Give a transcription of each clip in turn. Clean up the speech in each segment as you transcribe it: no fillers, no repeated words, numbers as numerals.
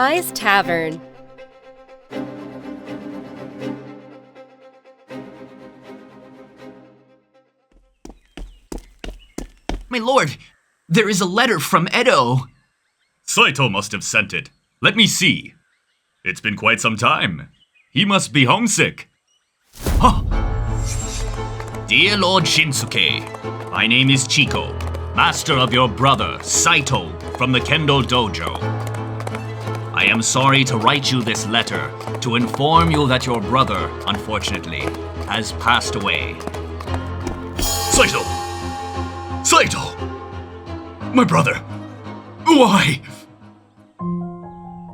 Samurai's Tavern. My lord, there is a letter from Edo. Saito must have sent it. Let me see. It's been quite some time. He must be homesick. Huh. Dear Lord Shinsuke, my name is Chiko, master of your brother, Saito, from the Kendo Dojo. I am sorry to write you this letter to inform you that your brother, unfortunately, has passed away. Saito! Saito! My brother! Why?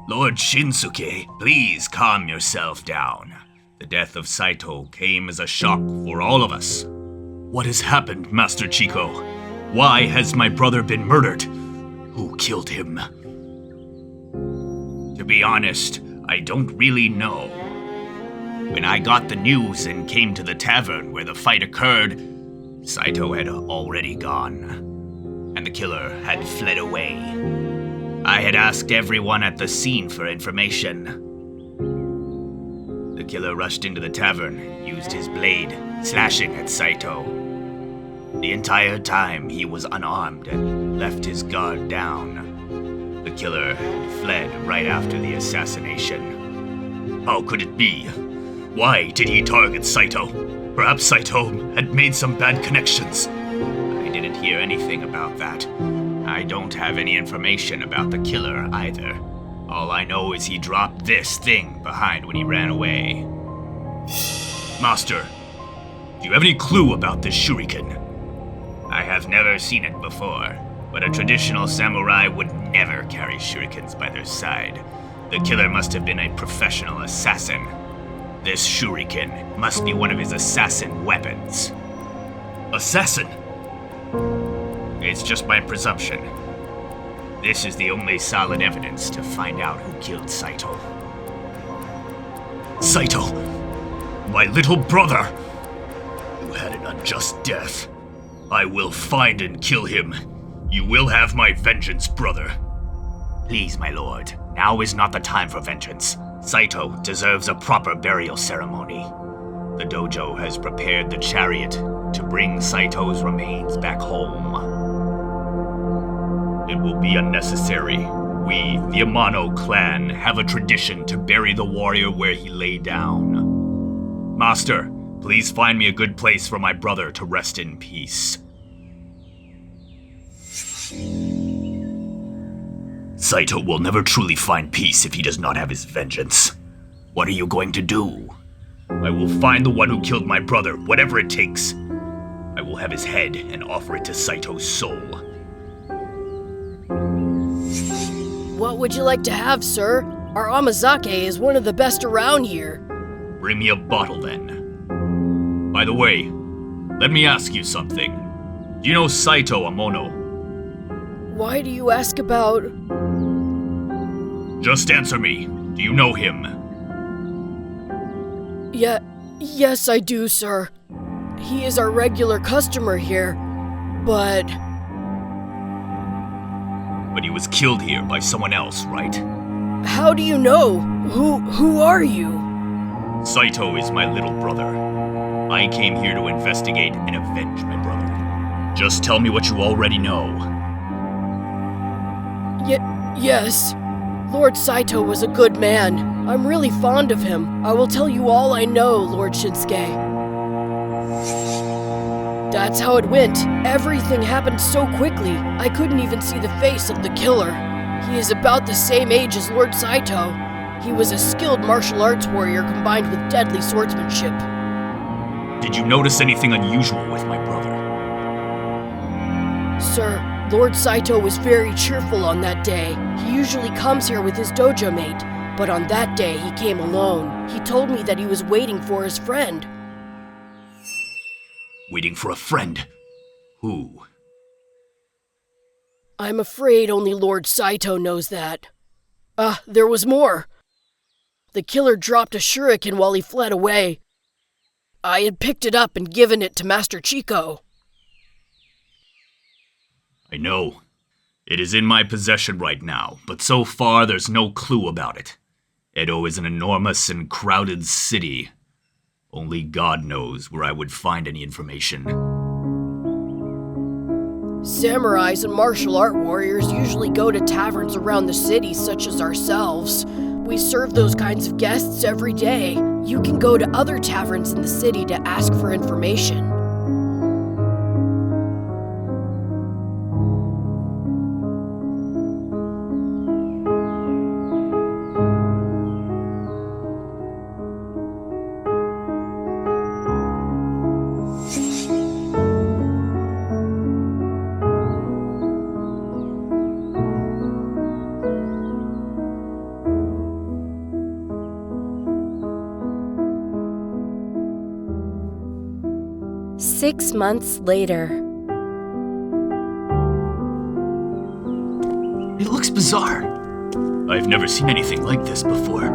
Lord Shinsuke, please calm yourself down. The death of Saito came as a shock for all of us. What has happened, Master Chiko? Why has my brother been murdered? Who killed him? To be honest, I don't really know. When I got the news and came to the tavern where the fight occurred, Saito had already gone, and the killer had fled away. I had asked everyone at the scene for information. The killer rushed into the tavern, used his blade, slashing at Saito. The entire time he was unarmed and left his guard down. The killer had fled right after the assassination. How could it be? Why did he target Saito? Perhaps Saito had made some bad connections. I didn't hear anything about that. I don't have any information about the killer either. All I know is he dropped this thing behind when he ran away. Master, do you have any clue about this shuriken? I have never seen it before, but a traditional samurai would never carry shurikens by their side. The killer must have been a professional assassin. This shuriken must be one of his assassin weapons. Assassin? It's just my presumption. This is the only solid evidence to find out who killed Saito. Saito! My little brother! You had an unjust death. I will find and kill him. You will have my vengeance, brother. Please, my lord, now is not the time for vengeance. Saito deserves a proper burial ceremony. The dojo has prepared the chariot to bring Saito's remains back home. It will be unnecessary. We, the Amano clan, have a tradition to bury the warrior where he lay down. Master, please find me a good place for my brother to rest in peace. Saito will never truly find peace if he does not have his vengeance. What are you going to do? I will find the one who killed my brother, whatever it takes. I will have his head and offer it to Saito's soul. What would you like to have, sir? Our amazake is one of the best around here. Bring me a bottle, then. By the way, let me ask you something. Do you know Saito Amono? Why do you ask about... Just answer me. Do you know him? Yes, I do, sir. He is our regular customer here, but... But he was killed here by someone else, right? How do you know? Who are you? Saito is my little brother. I came here to investigate and avenge my brother. Just tell me what you already know. Yes. Lord Saito was a good man. I'm really fond of him. I will tell you all I know, Lord Shinsuke. That's how it went. Everything happened so quickly, I couldn't even see the face of the killer. He is about the same age as Lord Saito. He was a skilled martial arts warrior combined with deadly swordsmanship. Did you notice anything unusual with my brother? Sir, Lord Saito was very cheerful on that day. He usually comes here with his dojo mate, but on that day he came alone. He told me that he was waiting for his friend. Waiting for a friend? Who? I'm afraid only Lord Saito knows that. There was more. The killer dropped a shuriken while he fled away. I had picked it up and given it to Master Chiko. I know. It is in my possession right now, but so far there's no clue about it. Edo is an enormous and crowded city. Only God knows where I would find any information. Samurais and martial art warriors usually go to taverns around the city, such as ourselves. We serve those kinds of guests every day. You can go to other taverns in the city to ask for information. 6 months later. It looks bizarre. I've never seen anything like this before.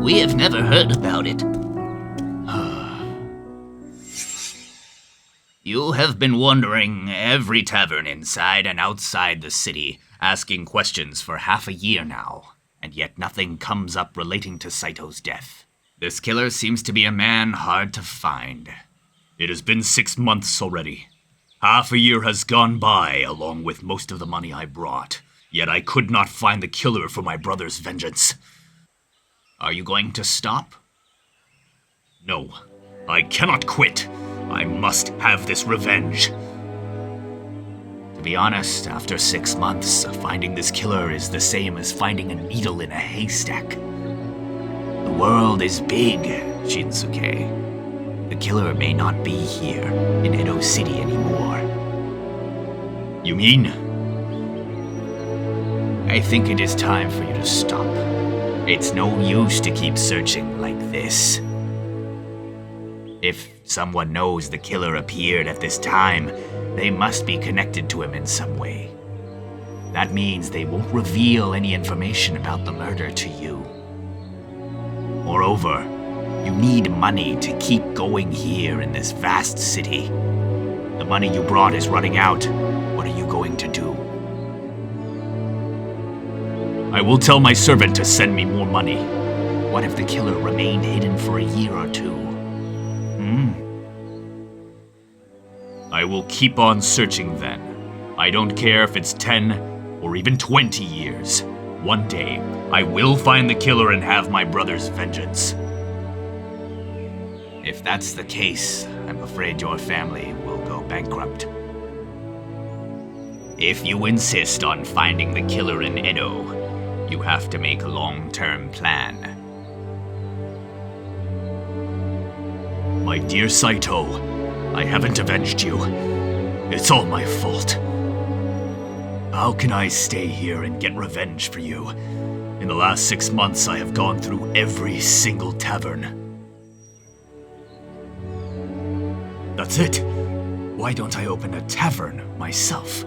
We have never heard about it. You have been wandering every tavern inside and outside the city, asking questions for half a year now, and yet nothing comes up relating to Saito's death. This killer seems to be a man hard to find. It has been 6 months already. Half a year has gone by, along with most of the money I brought. Yet I could not find the killer for my brother's vengeance. Are you going to stop? No, I cannot quit. I must have this revenge. To be honest, after 6 months, finding this killer is the same as finding a needle in a haystack. The world is big, Shinsuke. The killer may not be here in Edo City anymore. You mean? I think it is time for you to stop. It's no use to keep searching like this. If someone knows the killer appeared at this time, they must be connected to him in some way. That means they won't reveal any information about the murder to you. Moreover, you need money to keep going here in this vast city. The money you brought is running out. What are you going to do? I will tell my servant to send me more money. What if the killer remained hidden for a year or two? I will keep on searching then. I don't care if it's 10 or even 20 years. One day, I will find the killer and have my brother's vengeance. If that's the case, I'm afraid your family will go bankrupt. If you insist on finding the killer in Edo, you have to make a long-term plan. My dear Saito, I haven't avenged you. It's all my fault. How can I stay here and get revenge for you? In the last 6 months, I have gone through every single tavern. That's it. Why don't I open a tavern myself?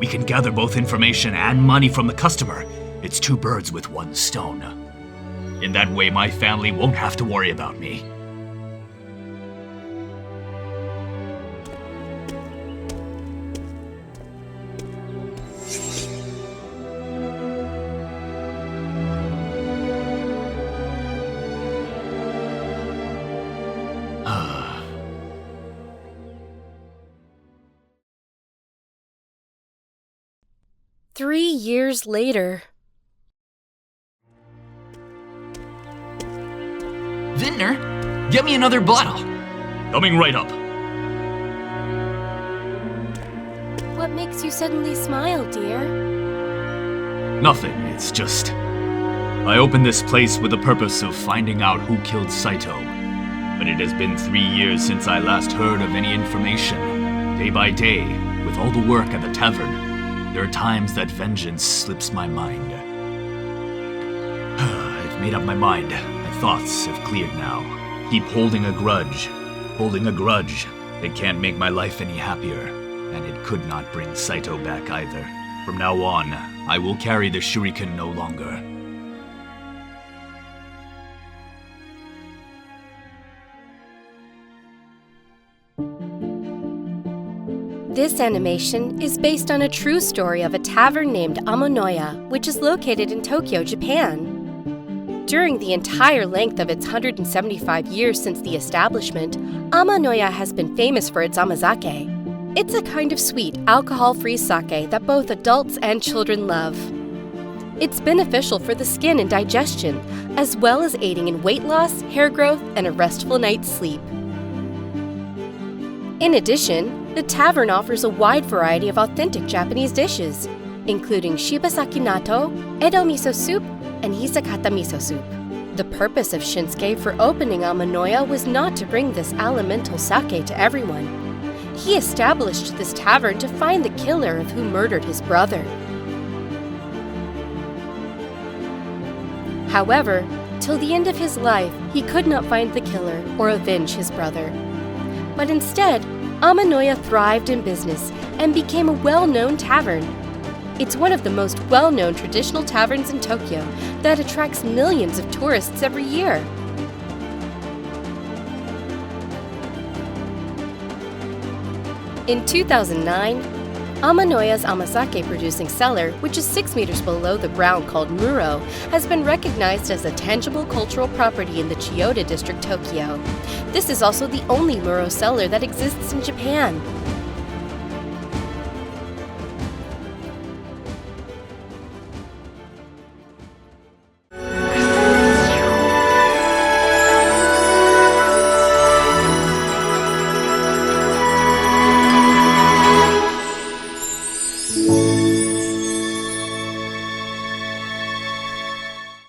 We can gather both information and money from the customer. It's 2 birds with 1 stone. In that way, my family won't have to worry about me. Three years later. Vintner, get me another bottle. Coming right up. What makes you suddenly smile, dear? Nothing, it's just... I opened this place with the purpose of finding out who killed Saito. But it has been 3 years since I last heard of any information. Day by day, with all the work at the tavern, there are times that vengeance slips my mind. I've made up my mind. My thoughts have cleared now. Keep holding a grudge. Holding a grudge. It can't make my life any happier. And it could not bring Saito back either. From now on, I will carry the shuriken no longer. This animation is based on a true story of a tavern named Amanoya, which is located in Tokyo, Japan. During the entire length of its 175 years since the establishment, Amanoya has been famous for its amazake. It's a kind of sweet, alcohol-free sake that both adults and children love. It's beneficial for the skin and digestion, as well as aiding in weight loss, hair growth, and a restful night's sleep. In addition, the tavern offers a wide variety of authentic Japanese dishes, including shibasaki natto, edo miso soup, and hisakata miso soup. The purpose of Shinsuke for opening Amanoya was not to bring this elemental sake to everyone. He established this tavern to find the killer of who murdered his brother. However, till the end of his life, he could not find the killer or avenge his brother. But instead, Amanoya thrived in business and became a well-known tavern. It's one of the most well-known traditional taverns in Tokyo that attracts millions of tourists every year. In 2009, Amanoya's amazake-producing cellar, which is 6 meters below the ground called Muro, has been recognized as a tangible cultural property in the Chiyoda district, Tokyo. This is also the only Muro cellar that exists in Japan.